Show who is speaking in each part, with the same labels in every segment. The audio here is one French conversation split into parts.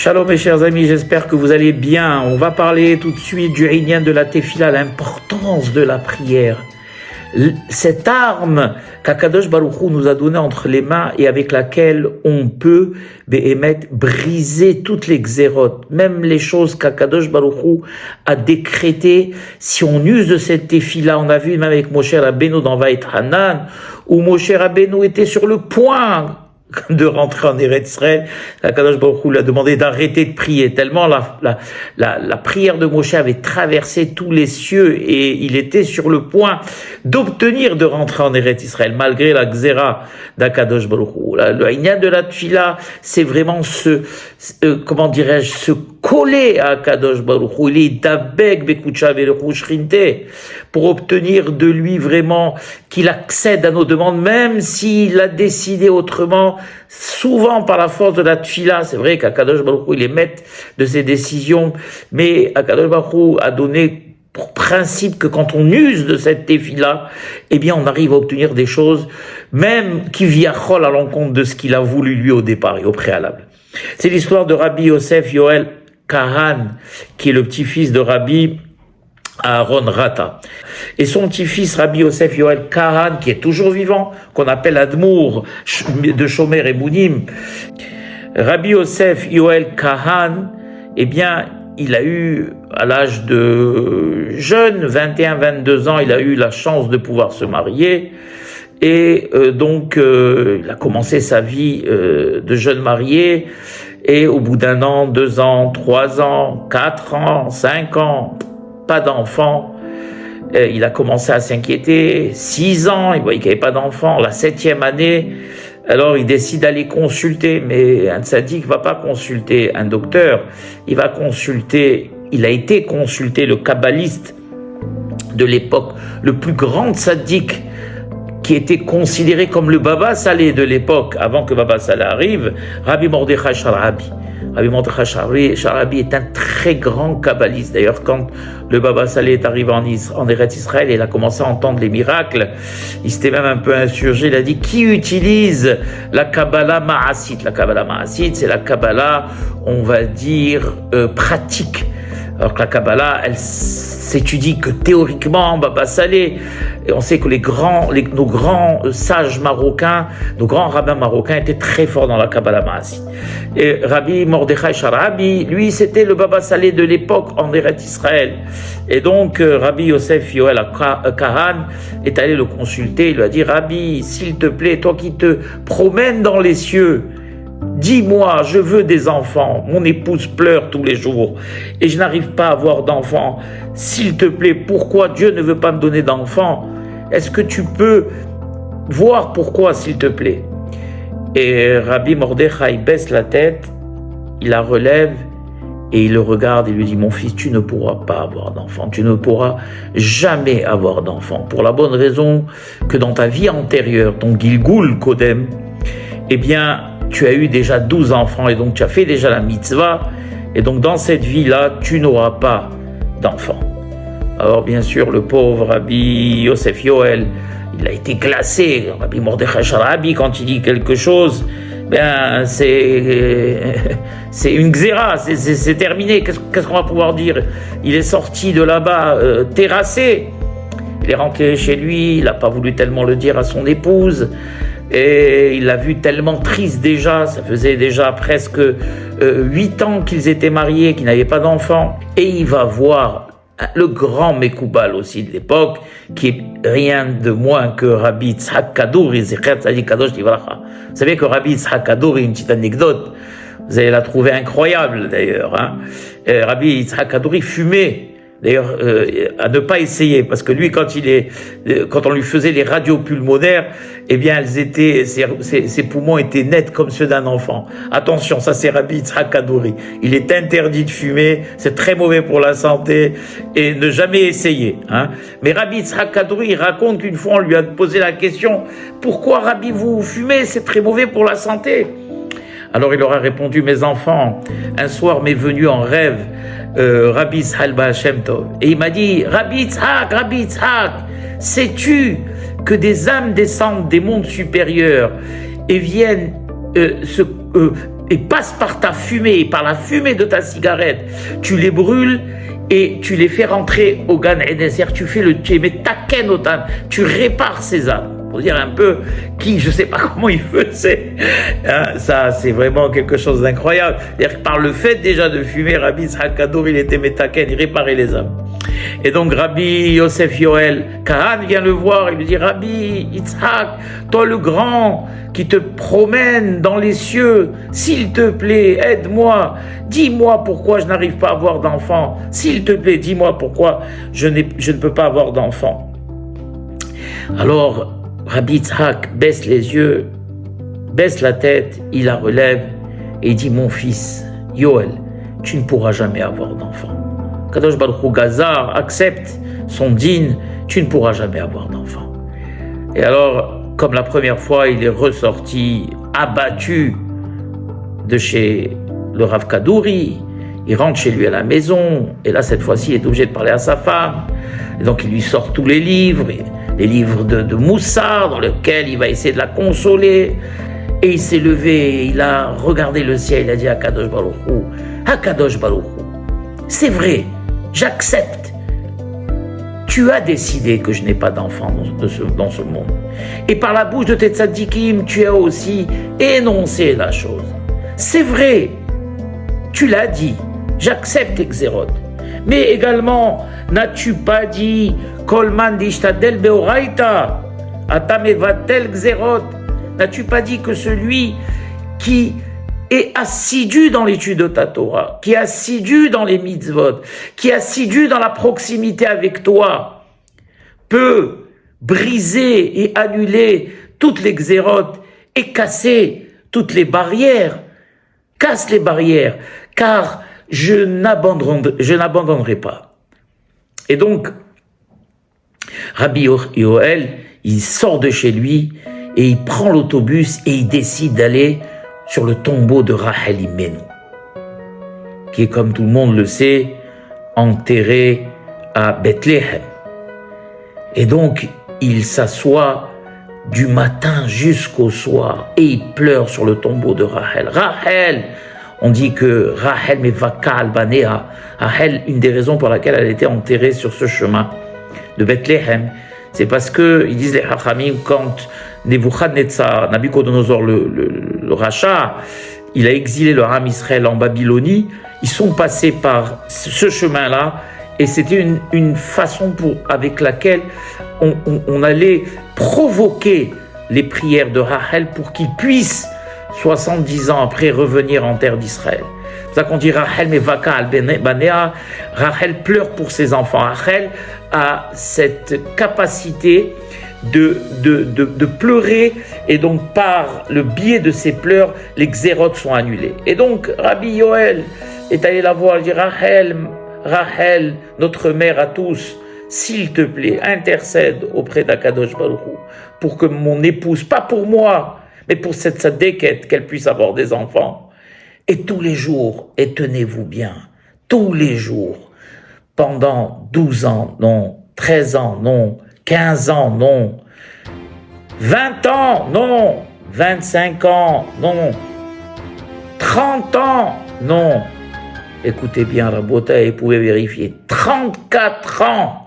Speaker 1: Shalom mes chers amis, j'espère que vous allez bien. On va parler tout de suite du Inyan de la Tefila, l'importance de la prière. Cette arme qu'Akadosh Baruch Hu nous a donnée entre les mains et avec laquelle on peut briser toutes les xérotes, même les choses qu'Akadosh Baruch Hu a décrétées. Si on use de cette Tefila, on a vu même avec Moshe Rabbeinu dans Va'et Hanan, où Moshe Rabbeinu était sur le point de rentrer en Eretz Israël, Akadosh Baruch Hu lui a demandé d'arrêter de prier, tellement la prière de Moshe avait traversé tous les cieux et il était sur le point d'obtenir de rentrer en Eretz Israël, malgré la xéra d'Akadosh Baruch Hu. Le Inyan de la Tfila, c'est vraiment se coller à Akadosh Baruch Hu. Il est dabek bekucha ve'lechu shrinte, pour obtenir de lui vraiment qu'il accède à nos demandes, même s'il a décidé autrement, souvent par la force de la Tfila. C'est vrai qu'Akadosh Baruch Hu, il est maître de ses décisions, mais Akadosh Baruch Hu a donné pour principe que quand on use de cette Tefila, eh bien on arrive à obtenir des choses, même qui viachol à l'encontre de ce qu'il a voulu lui au départ et au préalable. C'est l'histoire de Rabbi Yosef Yoel Kahan, qui est le petit-fils de Rabbi Aaron Rata. Et son petit-fils, Rabbi Yosef Yoel Kahan, qui est toujours vivant, qu'on appelle Admour de Shomer et Mounim. Rabbi Yosef Yoel Kahan, eh bien, il a eu, à l'âge de jeune, 21-22 ans, il a eu la chance de pouvoir se marier. Et donc, il a commencé sa vie de jeune marié. Et au bout d'1 an, 2 ans, 3 ans, 4 ans, 5 ans, pas d'enfant, il a commencé à s'inquiéter. 6 ans, il voyait qu'il n'y avait pas d'enfant. La 7e année, alors il décide d'aller consulter. Mais un tzaddik ne va pas consulter un docteur, il a été consulté le kabbaliste de l'époque, le plus grand tzaddik, qui était considéré comme le Baba Salé de l'époque, avant que Baba Salé arrive, Rabbi Mordechai Sharabi. Rabbi Mordechai Sharabi est un très grand kabbaliste. D'ailleurs, quand le Baba Salé est arrivé en Eretz Israël, il a commencé à entendre les miracles. Il s'était même un peu insurgé. Il a dit, qui utilise la Kabbalah Ma'asit? La Kabbalah Ma'asit, c'est la Kabbalah, on va dire, pratique. Alors que la Kabbalah, elle s'étudie que théoriquement, Baba Salé. Et on sait que nos grands sages marocains, nos grands rabbins marocains étaient très forts dans la Kabbalah Ma'asit. Et Rabbi Mordechai Sharabi, lui, c'était le Baba Salé de l'époque en Eretz Israël. Et donc, Rabbi Yosef Yoel Kahan est allé le consulter. Il lui a dit, Rabbi, s'il te plaît, toi qui te promènes dans les cieux, dis-moi, je veux des enfants. Mon épouse pleure tous les jours et je n'arrive pas à avoir d'enfants. S'il te plaît, pourquoi Dieu ne veut pas me donner d'enfants? Est-ce que tu peux voir pourquoi, s'il te plaît? Et Rabbi Mordechai baisse la tête, il la relève et il le regarde et lui dit, mon fils, tu ne pourras pas avoir d'enfants. Tu ne pourras jamais avoir d'enfants. Pour la bonne raison que dans ta vie antérieure, ton Gilgul Kodem, eh bien, tu as eu déjà 12 enfants et donc tu as fait déjà la mitzvah. Et donc dans cette vie-là, tu n'auras pas d'enfants. Alors bien sûr, le pauvre Rabbi Yosef Yoel, il a été glacé. Rabbi Mordechai Sharabi, quand il dit quelque chose, ben c'est une xéra, c'est terminé. Qu'est-ce qu'on va pouvoir dire? Il est sorti de là-bas terrassé. Il est rentré chez lui, il n'a pas voulu tellement le dire à son épouse. Et il l'a vu tellement triste déjà, ça faisait déjà presque 8 ans qu'ils étaient mariés, qu'ils n'avaient pas d'enfants. Et il va voir le grand Mekoubal aussi de l'époque, qui est rien de moins que Rabbi Yitzhak Kadouri, Zecher Tzadik Kadosh Livracha. Vous savez que Rabbi Yitzhak Kadouri, une petite anecdote, vous allez la trouver incroyable d'ailleurs, hein. Rabbi Yitzhak Kadouri fumait. D'ailleurs, à ne pas essayer, parce que lui, quand on lui faisait les radios pulmonaires, eh bien, ses poumons étaient nets comme ceux d'un enfant. Attention, ça c'est Rabbi Yitzhak Kadouri. Il est interdit de fumer, c'est très mauvais pour la santé, et ne jamais essayer, hein. Mais Rabbi Yitzhak Kadouri, il raconte qu'une fois, on lui a posé la question, pourquoi Rabbi, vous fumez? C'est très mauvais pour la santé. Alors il leur a répondu, mes enfants, un soir m'est venu en rêve Rabbi Yitzhak Baal Shem Tov. Et il m'a dit, Rabbi Yitzhak, sais-tu que des âmes descendent des mondes supérieurs et viennent et passe par ta fumée, par la fumée de ta cigarette, tu les brûles et tu les fais rentrer au Gan Eden, c'est-à-dire tu fais tu mets ta ken au âme, tu répares ces âmes. Pour dire un peu qui, je sais pas comment il faisait. Hein, ça, c'est vraiment quelque chose d'incroyable. C'est-à-dire que par le fait déjà de fumer, Rabbi Yitzhak Kadour, il était métaken, il réparait les âmes. Et donc Rabbi Yosef Yoel Kahan vient le voir, il lui dit, Rabbi Yitzhak, toi le grand qui te promène dans les cieux, s'il te plaît, aide-moi, dis-moi pourquoi je n'arrive pas à avoir d'enfant, s'il te plaît, dis-moi pourquoi je ne peux pas avoir d'enfant. Alors, Rabbi Yitzhak baisse les yeux, baisse la tête, il la relève et il dit, mon fils, Yoel, tu ne pourras jamais avoir d'enfant. Kadosh Baruch Hu Gazar accepte son dîne, tu ne pourras jamais avoir d'enfant. Et alors, comme la première fois, il est ressorti abattu de chez le Rav Kadouri, il rentre chez lui à la maison, et là, cette fois-ci, il est obligé de parler à sa femme, et donc il lui sort tous les livres de Moussard, dans lesquels il va essayer de la consoler. Et il s'est levé, il a regardé le ciel, il a dit à Kadosh Baruch Hu, c'est vrai, j'accepte. Tu as décidé que je n'ai pas d'enfant dans ce monde. Et par la bouche de tes tzadikim, tu as aussi énoncé la chose. C'est vrai, tu l'as dit, j'accepte Exerot. Mais également, n'as-tu pas dit Kolman dishtadel beoraita, atamevatel Exerot? N'as-tu pas dit que celui qui est assidu dans l'étude de ta Torah, qui est assidu dans les mitzvot, qui est assidu dans la proximité avec toi, peut briser et annuler toutes les xérotes et casser toutes les barrières? Casse les barrières, car je n'abandonnerai pas. Et donc, Rabbi Yoel, il sort de chez lui et il prend l'autobus et il décide d'aller sur le tombeau de Rachel Imenu, qui est, comme tout le monde le sait, enterré à Bethléem. Et donc, il s'assoit du matin jusqu'au soir et il pleure sur le tombeau de Rachel. Rachel, on dit que Rachel mevaka al banea, Rachel, une des raisons pour laquelle elle était enterrée sur ce chemin de Bethléem, c'est parce que, ils disent les Chachamim, quand Nebuchadnezzar, Nabucodonosor, le rachat, il a exilé le Ham Israël en Babylonie, ils sont passés par ce chemin-là, et c'était une façon avec laquelle on allait provoquer les prières de Rachel pour qu'ils puissent, 70 ans après, revenir en terre d'Israël. C'est pour ça qu'on dit Rachel mevaka al banea, Rachel pleure pour ses enfants. Rachel a cette capacité de pleurer, et donc par le biais de ses pleurs, les xérotes sont annulés. Et donc Rabbi Yoel est allé la voir, il dit Rachel, notre mère à tous, s'il te plaît, intercède auprès d'Akadosh Baruch Hu pour que mon épouse, pas pour moi, mais pour cette tzadéket, qu'elle puisse avoir des enfants. Et tous les jours, et tenez-vous bien, tous les jours, pendant 12 ans, non, 13 ans, non, 15 ans, non, 20 ans, non, 25 ans, non, 30 ans, non. Écoutez bien, Rabota, et vous pouvez vérifier, 34 ans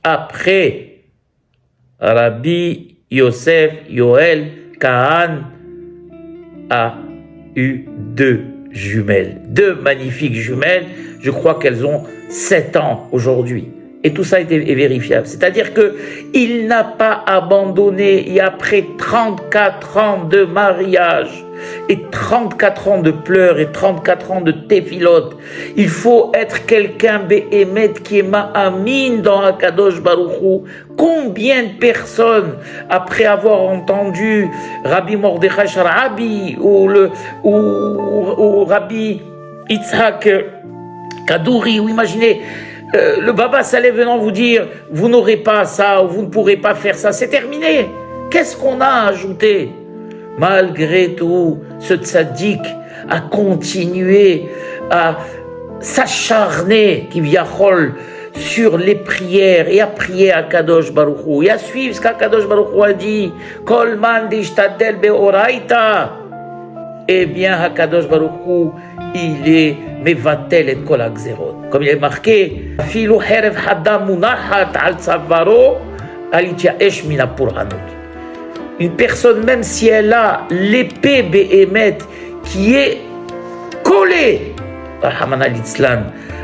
Speaker 1: après, Rabbi Yosef Yoel Kahan a eu 2 jumelles, 2 magnifiques jumelles. Je crois qu'elles ont 7 ans aujourd'hui. Et tout ça est vérifiable. C'est-à-dire qu'il n'a pas abandonné, et après 34 ans de mariage, et 34 ans de pleurs, et 34 ans de téphilotes, il faut être quelqu'un béhémet qui est ma'amin dans Akadosh Baruch Hu. Combien de personnes, après avoir entendu Rabbi Mordechai Sharabi ou Rabbi Yitzhak Kadouri, ou imaginez, le Baba Saleh venant vous dire « Vous n'aurez pas ça, ou vous ne pourrez pas faire ça », c'est terminé. Qu'est-ce qu'on a ajouté? Malgré tout, ce tzaddik a continué à s'acharner, Kivyachol, sur les prières, et à prier à Kadosh Baruch Hu, et à suivre ce qu'Akadosh Baruch Hu a dit « Kol man dishtadel beoraita » eh bien, Hakadosh Baruch Hu, il est mevatel et kol hagzerot. Comme il est marqué, Filu herev hadam munahat al tzavaro al yityaesh min hapurhanut. Une personne, même si elle a l'épée Béhémet qui est collée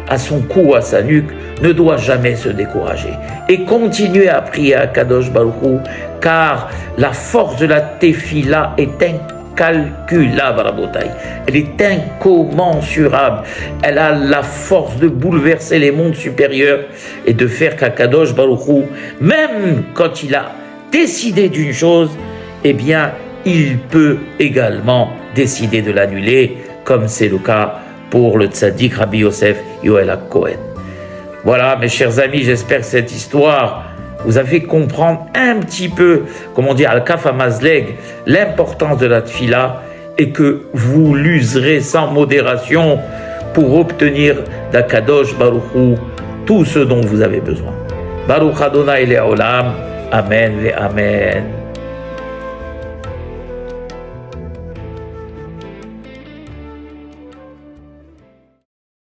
Speaker 1: à son cou, à sa nuque, ne doit jamais se décourager et continuer à prier à Kadosh Baruch Hu, car la force de la tefila est incalculable, Rabotai. Elle est incommensurable. Elle a la force de bouleverser les mondes supérieurs et de faire qu'Akadosh Baruch Hu, même quand il a décidé d'une chose, eh bien, il peut également décider de l'annuler, comme c'est le cas pour le tzaddik Rabbi Yosef Yoel HaKohen. Voilà, mes chers amis, j'espère que cette histoire vous a fait comprendre un petit peu, comment dire, al-kaf hamazleg, l'importance de la tfila, et que vous l'userez sans modération pour obtenir d'Akadosh Baruch Hu tout ce dont vous avez besoin. Baruch Adonai Le'olam, Amen ve Amen.